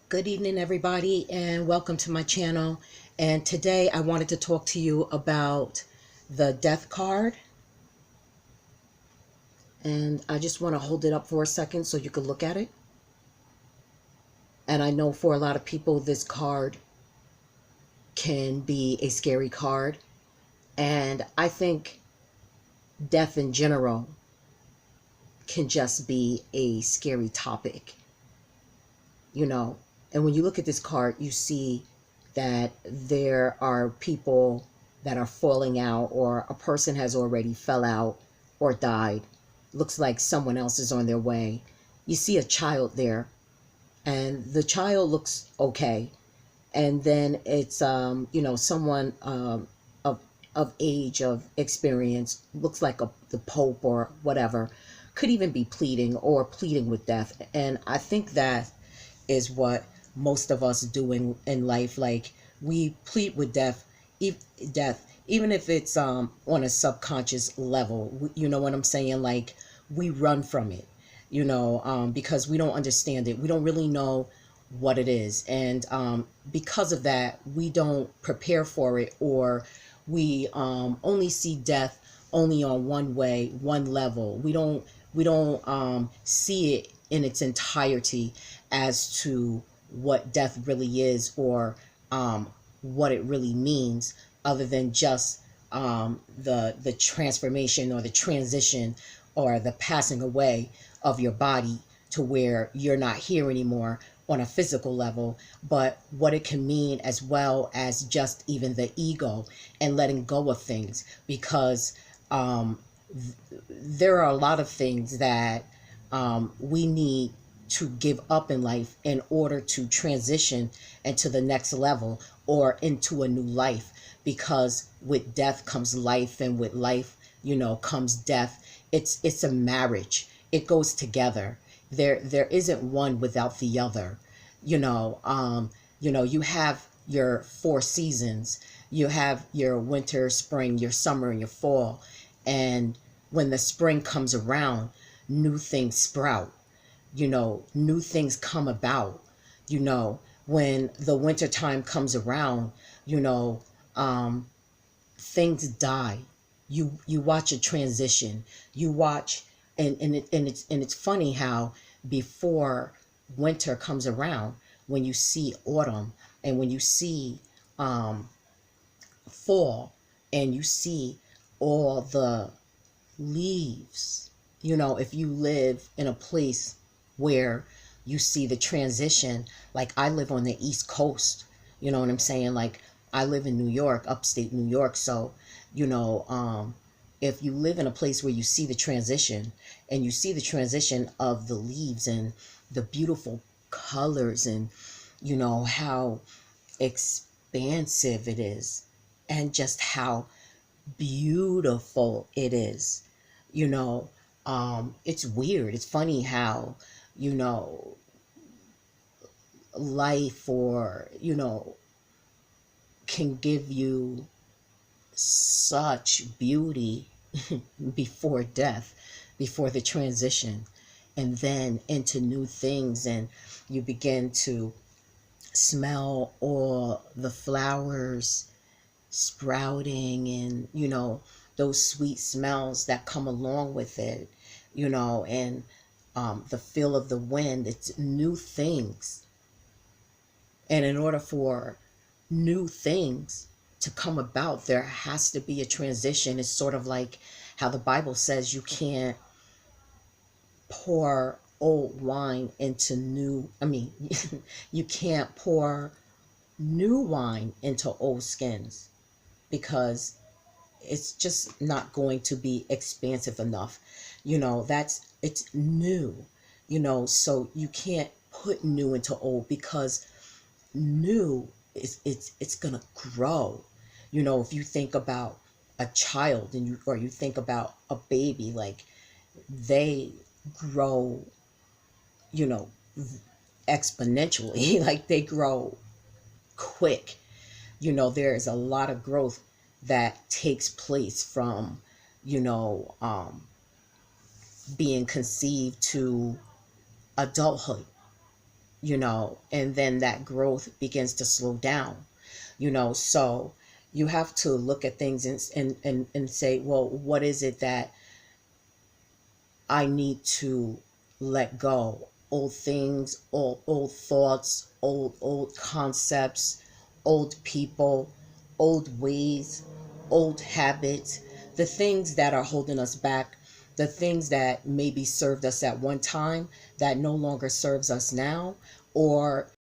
Good evening, everybody, and welcome to my channel. And today I wanted to talk to you about the death card. And I just want to hold it up for a second so you can look at it. And I know for a lot of people, this card can be a scary card. And I think death in general can just be a scary topic, you know. And when you look at this card, you see that there are people that are falling out, or a person has already fell out or died. Looks like someone else is on their way. You see a child there, and the child looks okay. And then it's someone of age, of experience, looks like the Pope or whatever, could even be pleading or pleading with death. And I think that is what most of us do in life. Like, we plead with death, even if it's on a subconscious level. You know what I'm saying? Like, we run from it, because we don't understand it. We don't really know what it is. And because of that, we don't prepare for it, or we only see death only on one way, one level. We don't see it in its entirety as to what death really is, or what it really means, other than just the transformation or the transition or the passing away of your body to where you're not here anymore on a physical level, but what it can mean as well as just even the ego and letting go of things. Because there are a lot of things that we need to give up in life in order to transition into the next level or into a new life. Because with death comes life, and with life, comes death. It's a marriage. It goes together. There isn't one without the other. You have your four seasons. You have your winter, spring, your summer, and your fall. And when the spring comes around, new things sprout. New things come about. When the winter time comes around, you know um things die. You watch a transition. You watch. And it's funny how, before winter comes around, when you see autumn, and when you see um fall, and you see all the leaves. If you live in a place where you see the transition, like I live on the East Coast, you know what I'm saying? Like, I live in New York, upstate New York. So, if you live in a place where you see the transition, and you see the transition of the leaves and the beautiful colors, and how expansive it is, and just how beautiful it is. you know it's weird, it's funny how, you know life, or can give you such beauty before death, before the transition, and then into new things. And you begin to smell all the flowers sprouting, and those sweet smells that come along with it, and the feel of the wind. It's new things. And in order for new things to come about, there has to be a transition. It's sort of like how the Bible says you can't pour old wine into new, I mean, you can't pour new wine into old skins, because it's just not going to be expansive enough. It's new, so you can't put new into old, because new is, it's gonna grow. If you think about a child, or you think about a baby, like, they grow, you know exponentially. Like, they grow quick. There is a lot of growth that takes place from, you know being conceived to adulthood. and then that growth begins to slow down, so you have to look at things and say, well, what is it that I need to let go? Old things, old thoughts, old concepts, old people, old ways, old habits, the things that are holding us back, the things that maybe served us at one time that no longer serves us now, or